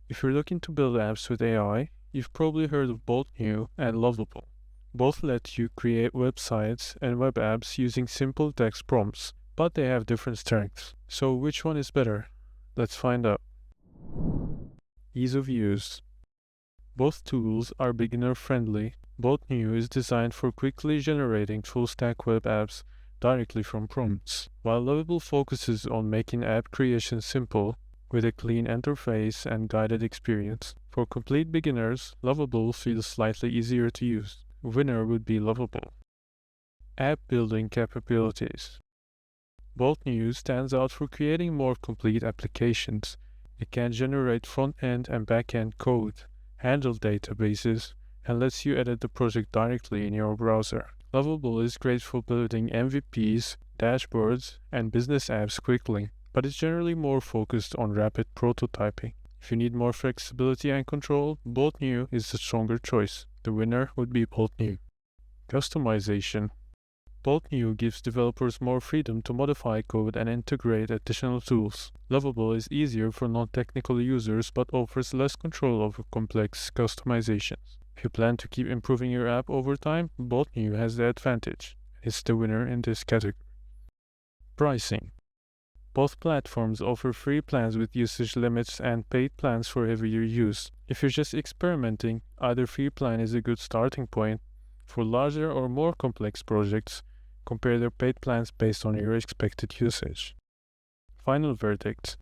If you're looking to build apps with AI, you've probably heard of Bolt.new and Lovable. Both let you create websites and web apps using simple text prompts, but they have different strengths. So which one is better? Let's find out. Ease of use. Both tools are beginner-friendly. Bolt.new is designed for quickly generating full-stack web apps directly from prompts, while Lovable focuses on making app creation simple with a clean interface and guided experience. For complete beginners, Lovable feels slightly easier to use. Winner would be Lovable. App building capabilities. Bolt.new stands out for creating more complete applications. It can generate front-end and back-end code, handle databases, and lets you edit the project directly in your browser. Lovable is great for building MVPs, dashboards, and business apps quickly, but it's generally more focused on rapid prototyping. If you need more flexibility and control, Bolt.new is the stronger choice. The winner would be Bolt.new. Customization. Bolt.new gives developers more freedom to modify code and integrate additional tools. Lovable is easier for non-technical users but offers less control over complex customizations. If you plan to keep improving your app over time, Bolt.new has the advantage. It's the winner in this category. Pricing. Both platforms offer free plans with usage limits and paid plans for heavier use. If you're just experimenting, either free plan is a good starting point. For larger or more complex projects, compare their paid plans based on your expected usage. Final verdict.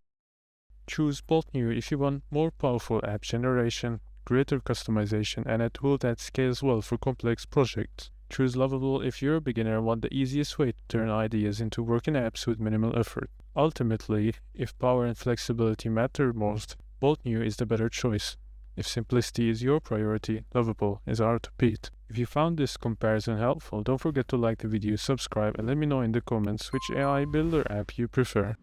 Choose Bolt.new if you want more powerful app generation, greater customization, and a tool that scales well for complex projects. Choose Lovable if you're a beginner and want the easiest way to turn ideas into working apps with minimal effort. Ultimately, if power and flexibility matter most, Bolt.new is the better choice. If simplicity is your priority, Lovable is hard to beat. If you found this comparison helpful, don't forget to like the video, subscribe, and let me know in the comments which AI builder app you prefer.